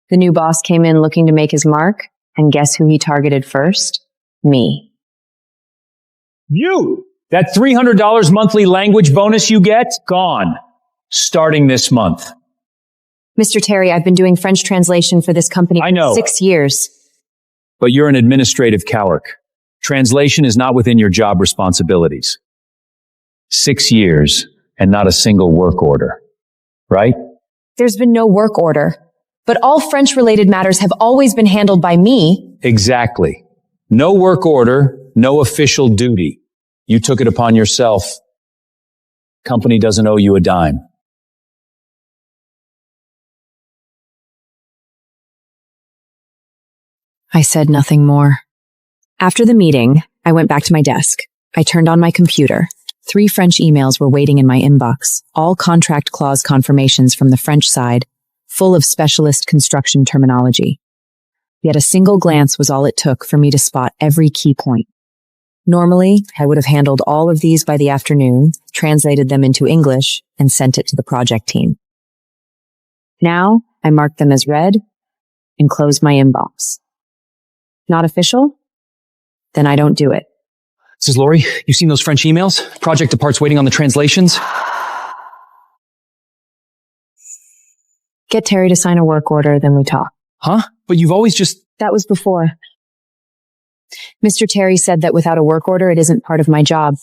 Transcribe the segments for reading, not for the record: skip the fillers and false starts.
The new boss came in looking to make his mark, and guess who he targeted first? Me. You! That $300 monthly language bonus you get? Gone. Starting this month. Mr. Terry, I've been doing French translation for this company I know. for 6 years. But you're an administrative coward. Translation is not within your job responsibilities. 6 years and not a single work order. Right? There's been no work order, but all French-related matters have always been handled by me. Exactly. No work order, no official duty. You took it upon yourself. Company doesn't owe you a dime. I said nothing more. After the meeting, I went back to my desk. I turned on my computer. 3 French emails were waiting in my inbox, all contract clause confirmations from the French side, full of specialist construction terminology. Yet a single glance was all it took for me to spot every key point. Normally, I would have handled all of these by the afternoon, translated them into English, and sent it to the project team. Now, I marked them as read and closed my inbox. Not official? Then I don't do it. This is Lori. You seen those French emails? Project depart's waiting on the translations. Get Terry to sign a work order, then we talk. Huh? But you've always just... That was before. Mr. Terry said that without a work order, it isn't part of my job.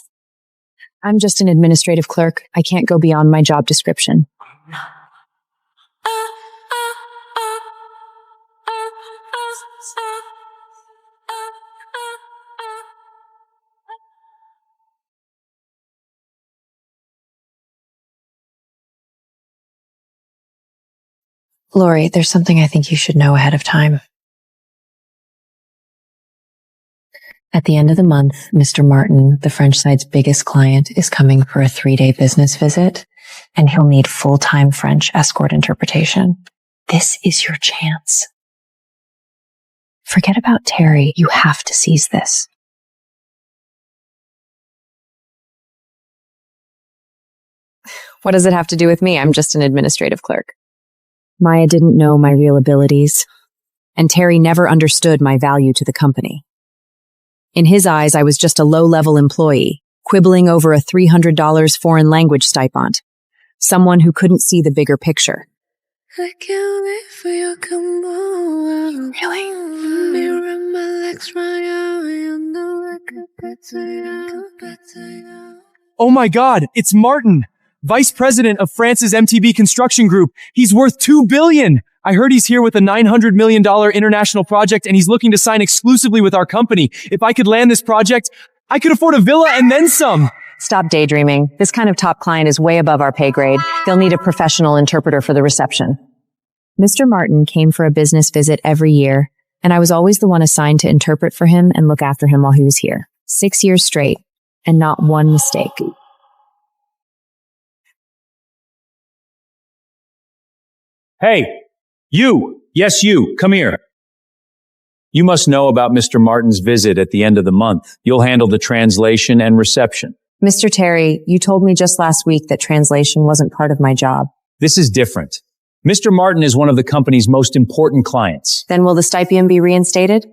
I'm just an administrative clerk. I can't go beyond my job description. Lori, there's something I think you should know ahead of time. At the end of the month, Mr. Martin, the French side's biggest client, is coming for a 3-day business visit, and he'll need full-time French escort interpretation. This is your chance. Forget about Terry. You have to seize this. What does it have to do with me? I'm just an administrative clerk. Maya didn't know my real abilities, and Terry never understood my value to the company. In his eyes, I was just a low-level employee, quibbling over a $300 foreign language stipend, someone who couldn't see the bigger picture. I can't wait for you to come over. Really? Mirror my legs right out, you know I could better you. Oh my God, it's Martin, Vice President of France's MTB Construction Group. He's worth $2 billion. I heard he's here with a $900 million international project, and he's looking to sign exclusively with our company. If I could land this project, I could afford a villa and then some. Stop daydreaming. This kind of top client is way above our pay grade. They'll need a professional interpreter for the reception. Mr. Martin came for a business visit every year, and I was always the one assigned to interpret for him and look after him while he was here. 6 years straight, and not one mistake. Hey, you! Yes, you! Come here. You must know about Mr. Martin's visit at the end of the month. You'll handle the translation and reception. Mr. Terry, you told me just last week that translation wasn't part of my job. This is different. Mr. Martin is one of the company's most important clients. Then will the stipend be reinstated?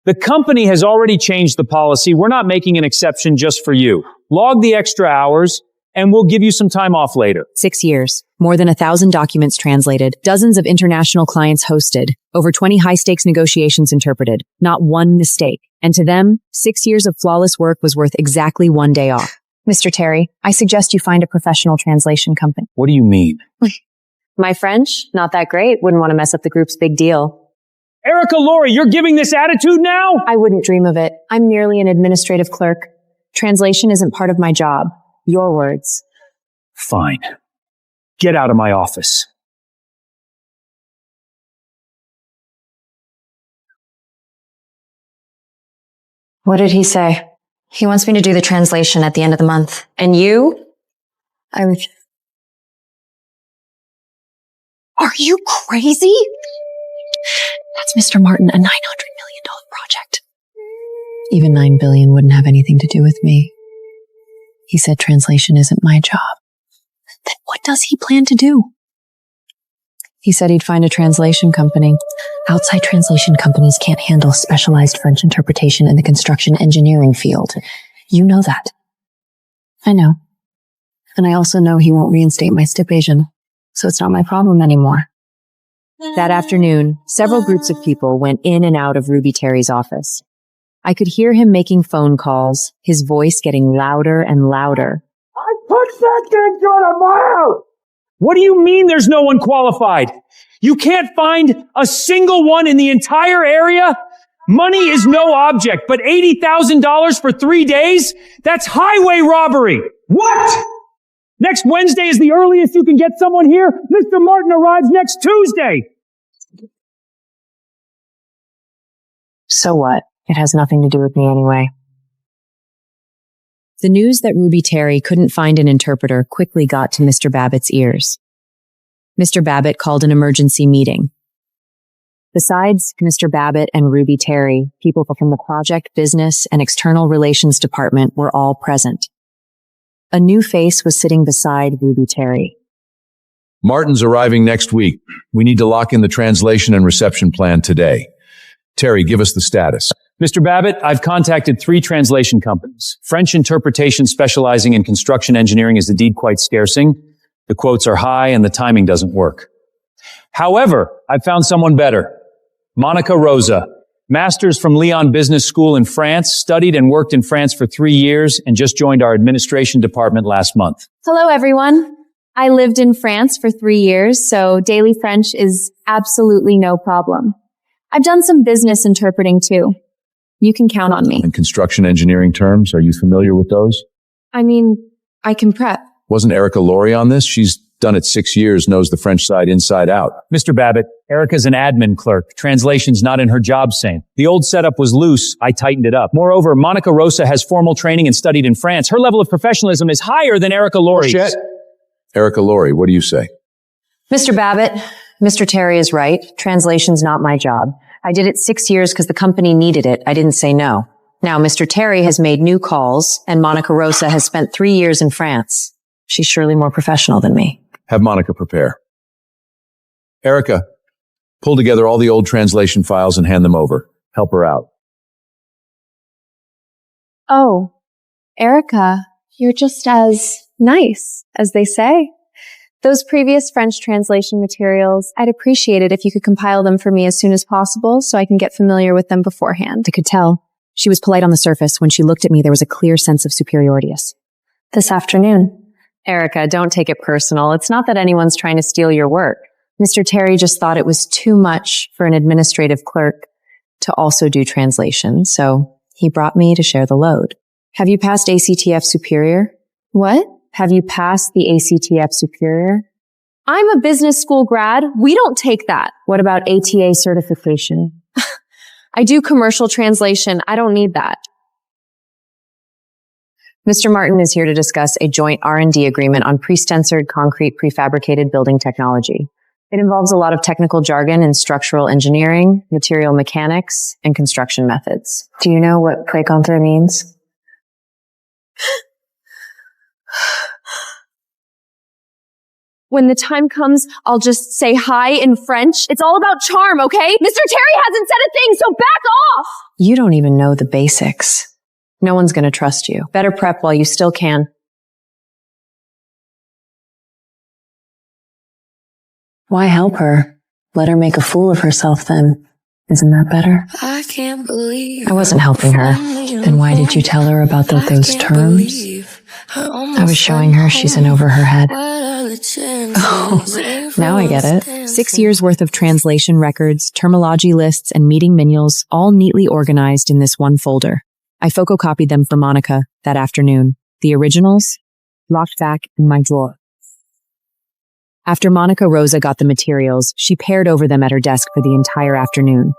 The company has already changed the policy. We're not making an exception just for you. Log the extra hours, and we'll give you some time off later. 6 years, more than 1,000 documents translated, dozens of international clients hosted, over 20 high-stakes negotiations interpreted, not one mistake. And to them, 6 years of flawless work was worth exactly 1 day off. Mr. Terry, I suggest you find a professional translation company. What do you mean? My French, not that great, wouldn't want to mess up the group's big deal. Erica Lori, you're giving this attitude now? I wouldn't dream of it. I'm merely an administrative clerk. Translation isn't part of my job. Your words. Fine. Get out of my office. What did he say? He wants me to do the translation at the end of the month. And you? Are you crazy? That's Mr. Martin, a $900 million project. Even $9 billion wouldn't have anything to do with me. He said translation isn't my job. Then what does he plan to do? He said he'd find a translation company. Outside translation companies can't handle specialized French interpretation in the construction engineering field. You know that. I know. And I also know he won't reinstate my stipation, so it's not my problem anymore. That afternoon, several groups of people went in and out of Ruby Terry's office. I could hear him making phone calls, his voice getting louder and louder. I put that thing out of my house! What do you mean there's no one qualified? You can't find a single one in the entire area? Money is no object, but $80,000 for 3 days? That's highway robbery! What? Next Wednesday is the earliest you can get someone here? Mr. Martin arrives next Tuesday! So what? It has nothing to do with me anyway. The news that Ruby Terry couldn't find an interpreter quickly got to Mr. Babbitt's ears. Mr. Babbitt called an emergency meeting. Besides Mr. Babbitt and Ruby Terry, people from the project, business, and external relations department were all present. A new face was sitting beside Ruby Terry. Martin's arriving next week. We need to lock in the translation and reception plan today. Terry, give us the status. Mr. Babbitt, I've contacted 3 translation companies. French interpretation specializing in construction engineering is indeed quite scarcing. The quotes are high and the timing doesn't work. However, I've found someone better. Monica Rosa, master's from Lyon Business School in France, studied and worked in France for 3 years, and just joined our administration department last month. Hello, everyone. I lived in France for 3 years, so daily French is absolutely no problem. I've done some business interpreting too. You can count on me. And construction engineering terms, are you familiar with those? I mean, I can prep. Wasn't Erica Laurie on this? She's done it 6 years, knows the French side inside out. Mr. Babbitt, Erica's an admin clerk. Translation's not in her job same. The old setup was loose. I tightened it up. Moreover, Monica Rosa has formal training and studied in France. Her level of professionalism is higher than Erica Laurie's. Shit. Erica Laurie, what do you say? Mr. Babbitt, Mr. Terry is right. Translation's not my job. I did it 6 years because the company needed it. I didn't say no. Now, Mr. Terry has made new calls, and Monica Rosa has spent 3 years in France. She's surely more professional than me. Have Monica prepare. Erica, pull together all the old translation files and hand them over. Help her out. Oh, Erica, you're just as nice, as they say. Those previous French translation materials, I'd appreciate it if you could compile them for me as soon as possible so I can get familiar with them beforehand. I could tell. She was polite on the surface. When she looked at me, there was a clear sense of superiority. This afternoon. Erica, don't take it personal. It's not that anyone's trying to steal your work. Mr. Terry just thought it was too much for an administrative clerk to also do translation, so he brought me to share the load. Have you passed ACTF Superior? What? Have you passed the ACTF Superior? I'm a business school grad. We don't take that. What about ATA certification? I do commercial translation. I don't need that. Mr. Martin is here to discuss a joint R&D agreement on pre-stensored concrete prefabricated building technology. It involves a lot of technical jargon in structural engineering, material mechanics, and construction methods. Do you know what précontre means? When the time comes, I'll just say hi in French. It's all about charm, okay? Mr. Terry hasn't said a thing, so back off! You don't even know the basics. No one's going to trust you. Better prep while you still can. Why help her? Let her make a fool of herself then. Isn't that better? I can't believe I wasn't helping her. Then why did you tell her about those terms? I was showing her she's in over her head. Oh, now I get it. 6 years worth of translation records, terminology lists, and meeting manuals, all neatly organized in this one folder. I photocopied them for Monica that afternoon. The originals locked back in my drawer. After Monica Rosa got the materials, she pared over them at her desk for the entire afternoon.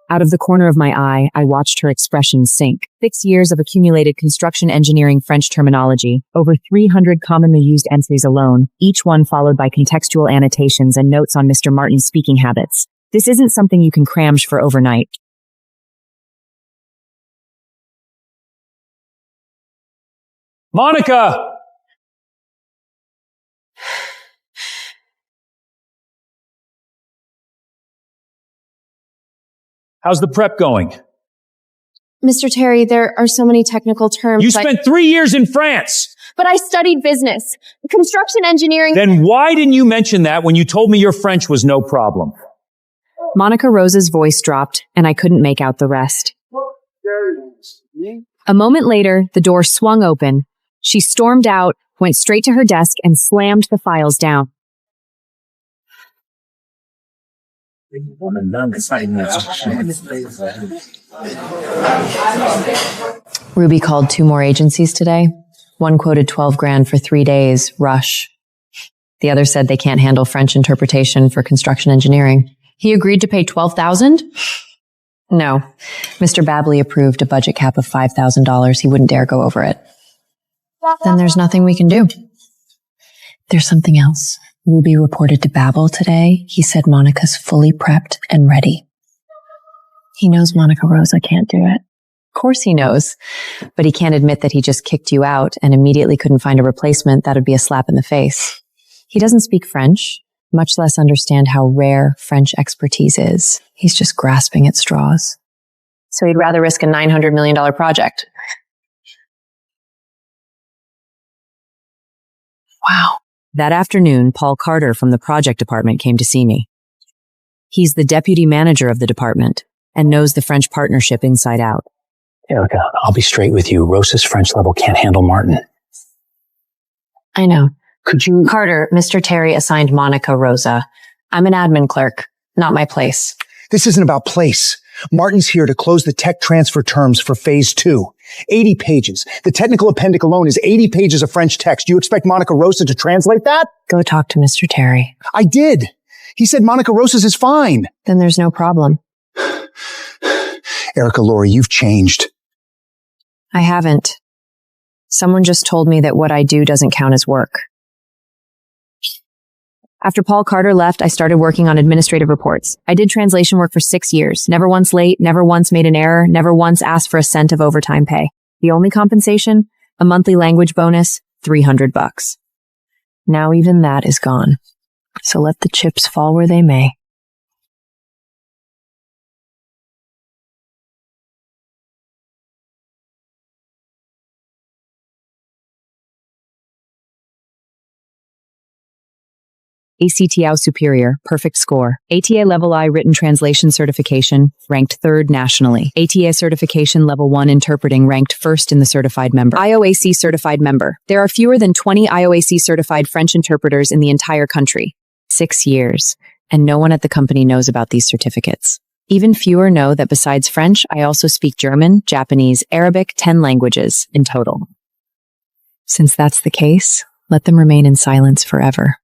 Out of the corner of my eye, I watched her expression sink. 6 years of accumulated construction engineering French terminology, over 300 commonly used entries alone, each one followed by contextual annotations and notes on Mr. Martin's speaking habits. This isn't something you can cram for overnight. Monica! How's the prep going? Mr. Terry, there are so many technical terms. You spent 3 years in France. But I studied business, construction engineering. Then why didn't you mention that when you told me your French was no problem? Monica Rosa's voice dropped, and I couldn't make out the rest. A moment later, the door swung open. She stormed out, went straight to her desk, and slammed the files down. Ruby called 2 more agencies today. One quoted 12 grand for 3 days, rush. The other said they can't handle French interpretation for construction engineering. He agreed to pay $12,000? No. Mr. Babley approved a budget cap of $5,000. He wouldn't dare go over it. Then there's nothing we can do. There's something else. Ruby reported to Babel today. He said Monica's fully prepped and ready. He knows Monica Rosa can't do it. Of course he knows, but he can't admit that he just kicked you out and immediately couldn't find a replacement. That would be a slap in the face. He doesn't speak French, much less understand how rare French expertise is. He's just grasping at straws. So he'd rather risk a $900 million project. Wow. That afternoon, Paul Carter from the project department came to see me. He's the deputy manager of the department and knows the French partnership inside out. Erica, I'll be straight with you. Rosa's French level can't handle Martin. I know. Could you... Carter, Mr. Terry assigned Monica Rosa. I'm an admin clerk, not my place. This isn't about place. Martin's here to close the tech transfer terms for phase 2. 80 pages. The technical appendix alone is 80 pages of French text. You expect Monica Rosa to translate that? Go talk to Mr. Terry. I did. He said Monica Rosa's is fine. Then there's no problem. Erica, Lori, you've changed. I haven't. Someone just told me that what I do doesn't count as work. After Paul Carter left, I started working on administrative reports. I did translation work for 6 years. Never once late, never once made an error, never once asked for a cent of overtime pay. The only compensation? A monthly language bonus, $300. Now even that is gone. So let the chips fall where they may. ACTAO Superior, perfect score. ATA Level I Written Translation Certification, ranked 3rd nationally. ATA Certification Level 1 Interpreting, ranked 1st in the certified member. IOAC Certified Member. There are fewer than 20 IOAC certified French interpreters in the entire country. 6 years. And no one at the company knows about these certificates. Even fewer know that besides French, I also speak German, Japanese, Arabic, 10 languages in total. Since that's the case, let them remain in silence forever.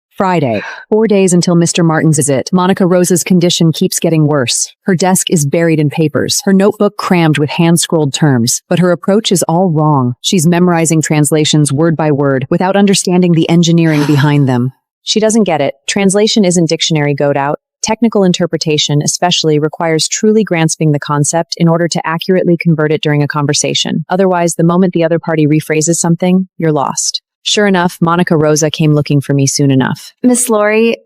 Friday, 4 days until Mr. Martin's visit. Monica Rosa's condition keeps getting worse. Her desk is buried in papers, her notebook crammed with hand-scrolled terms, but her approach is all wrong. She's memorizing translations word by word without understanding the engineering behind them. She doesn't get it. Translation isn't dictionary goat out. Technical interpretation, especially, requires truly grasping the concept in order to accurately convert it during a conversation. Otherwise, the moment the other party rephrases something, you're lost. Sure enough, Monica Rosa came looking for me soon enough. Miss Lori,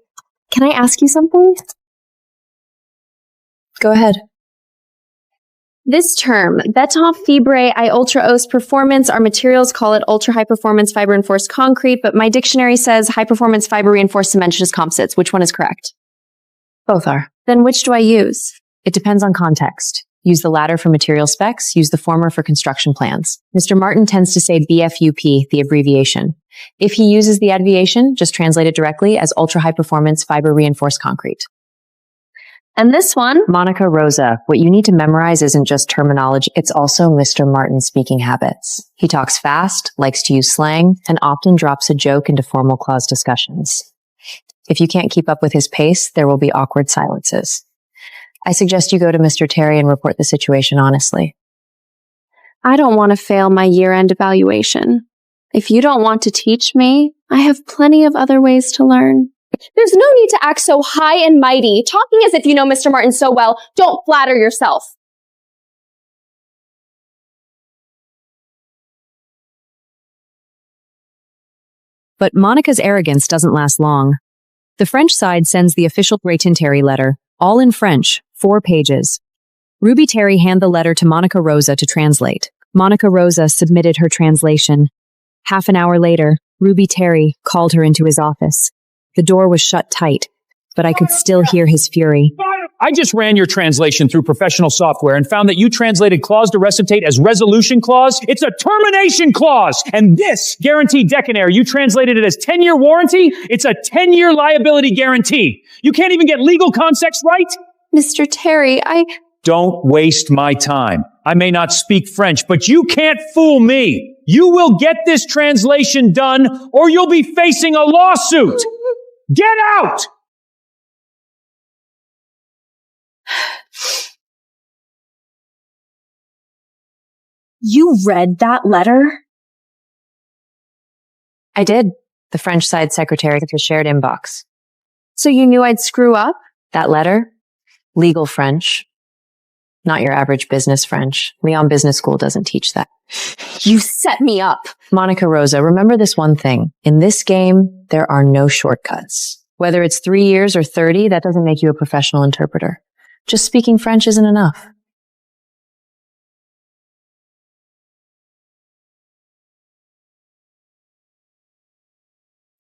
can I ask you something? Go ahead. This term, béton fibré à ultra haute performance, our materials call it ultra high performance fiber reinforced concrete, but my dictionary says high performance fiber reinforced cementitious composites. Which one is correct? Both are. Then which do I use? It depends on context. Use the latter for material specs, use the former for construction plans. Mr. Martin tends to say BFUP, the abbreviation. If he uses the abbreviation, just translate it directly as ultra high performance fiber reinforced concrete. And this one? Monica Rosa, what you need to memorize isn't just terminology, it's also Mr. Martin's speaking habits. He talks fast, likes to use slang, and often drops a joke into formal clause discussions. If you can't keep up with his pace, there will be awkward silences. I suggest you go to Mr. Terry and report the situation honestly. I don't want to fail my year-end evaluation. If you don't want to teach me, I have plenty of other ways to learn. There's no need to act so high and mighty, talking as if you know Mr. Martin so well. Don't flatter yourself. But Monica's arrogance doesn't last long. The French side sends the official Bretinteri letter, all in French, 4 pages. Ruby Terry handed the letter to Monica Rosa to translate. Monica Rosa submitted her translation. Half an hour later, Ruby Terry called her into his office. The door was shut tight, but I could still hear his fury. I just ran your translation through professional software and found that you translated clause de reciprocate as resolution clause. It's a termination clause. And this guaranteed decanare, you translated it as 10-year warranty. It's a 10-year liability guarantee. You can't even get legal context right? Mr. Terry, Don't waste my time. I may not speak French, but you can't fool me. You will get this translation done or you'll be facing a lawsuit. Get out! You read that letter? I did. The French side secretary to shared inbox. so you knew I'd screw up? That letter? Legal French. Not your average business French. Lyon Business School doesn't teach that. You set me up. Monica Rosa, remember this one thing. In this game, there are no shortcuts. Whether it's 3 years or 30, that doesn't make you a professional interpreter. Just speaking French isn't enough.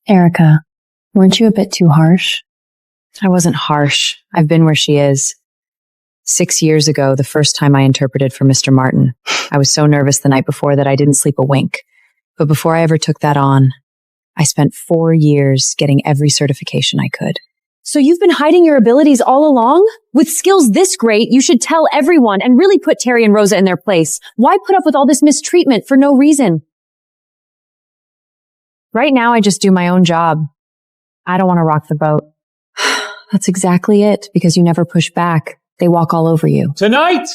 Erica, weren't you a bit too harsh? I wasn't harsh. I've been where she is. 6 years ago, the first time I interpreted for Mr. Martin, I was so nervous the night before that I didn't sleep a wink. But before I ever took that on, I spent 4 years getting every certification I could. So you've been hiding your abilities all along? With skills this great, you should tell everyone and really put Terry and Rosa in their place. Why put up with all this mistreatment for no reason? Right now, I just do my own job. I don't want to rock the boat. That's exactly it, because you never push back. They walk all over you. Tonight,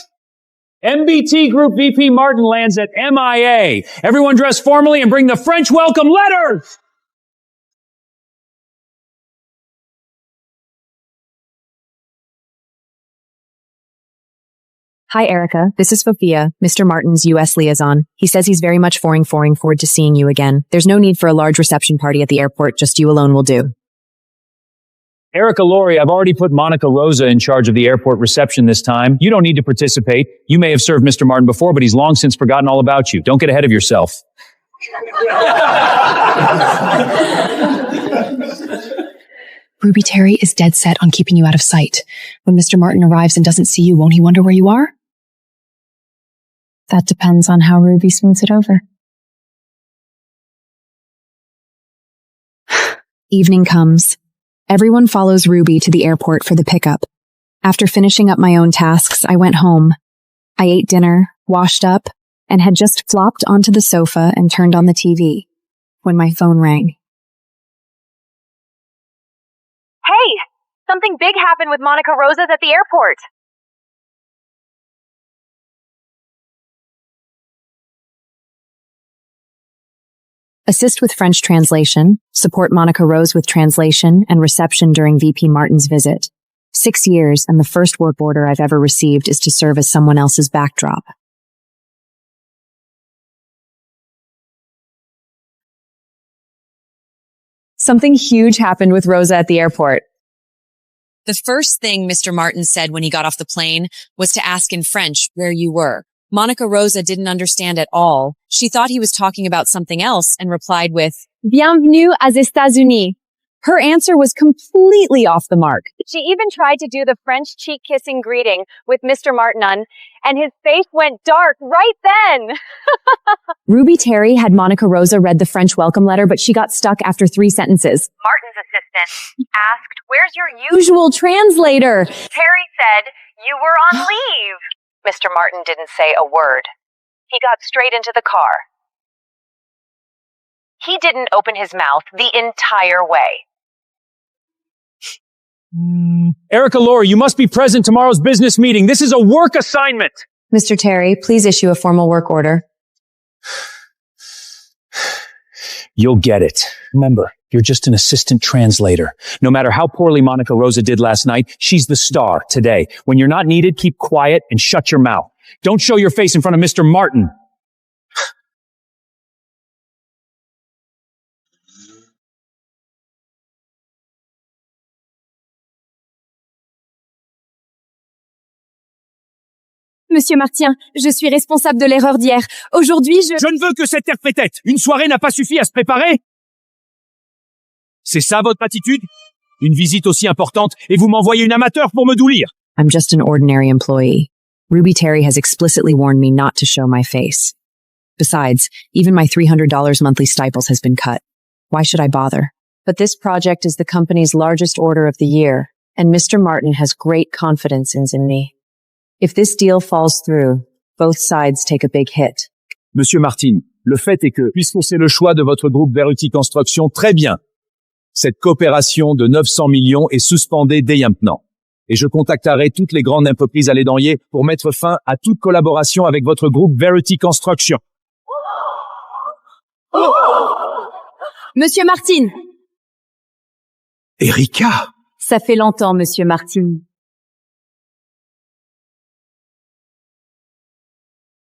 MBT Group VP Martin lands at MIA. Everyone dress formally and bring the French welcome letters. Hi, Erica. This is Sophia, Mr. Martin's U.S. liaison. He says he's very much forward to seeing you again. There's no need for a large reception party at the airport. Just you alone will do. Erica Laurie, I've already put Monica Rosa in charge of the airport reception this time. You don't need to participate. You may have served Mr. Martin before, but he's long since forgotten all about you. Don't get ahead of yourself. Ruby Terry is dead set on keeping you out of sight. When Mr. Martin arrives and doesn't see you, won't he wonder where you are? That depends on how Ruby smooths it over. Evening comes. Everyone follows Ruby to the airport for the pickup. After finishing up my own tasks, I went home. I ate dinner, washed up, and had just flopped onto the sofa and turned on the TV when my phone rang. Hey, something big happened with Monica Rosa's at the airport. Assist with French translation, support Monica Rose with translation and reception during VP Martin's visit. 6 years, and the first work order I've ever received is to serve as someone else's backdrop. Something huge happened with Rosa at the airport. The first thing Mr. Martin said when he got off the plane was to ask in French where you were. Monica Rosa didn't understand at all. She thought he was talking about something else and replied with, Bienvenue aux États-Unis. Her answer was completely off the mark. She even tried to do the French cheek-kissing greeting with Mr. Martin on, and his face went dark right then. Ruby Terry had Monica Rosa read the French welcome letter, but she got stuck after 3 sentences. Martin's assistant asked, "Where's your Usual translator. Terry said, "You were on leave." Mr. Martin didn't say a word. He got straight into the car. He didn't open his mouth the entire way. Erica Laurie, you must be present tomorrow's business meeting. This is a work assignment. Mr. Terry, please issue a formal work order. You'll get it. Remember, you're just an assistant translator. No matter how poorly Monica Rosa did last night, she's the star today. When you're not needed, keep quiet and shut your mouth. Don't show your face in front of Mr. Martin. Monsieur Martien, je suis responsable de l'erreur d'hier. Aujourd'hui, Je ne veux que cette terre fait-tête. Une soirée n'a pas suffi à se préparer. C'est ça votre attitude? Une visite aussi importante et vous m'envoyez une amateur pour me doulir. I'm just an ordinary employee. Ruby Terry has explicitly warned me not to show my face. Besides, even my $300 monthly stipends has been cut. Why should I bother? But this project is the company's largest order of the year, and Mr. Martin has great confidence in me. If this deal falls through, both sides take a big hit. Monsieur Martin, le fait est que, puisque c'est le choix de votre groupe Verity Construction, très bien. Cette coopération de 900 millions est suspendée dès maintenant. Et je contacterai toutes les grandes entreprises à l'Édanier pour mettre fin à toute collaboration avec votre groupe Verity Construction. Monsieur Martin! Erika! Ça fait longtemps, Monsieur Martin.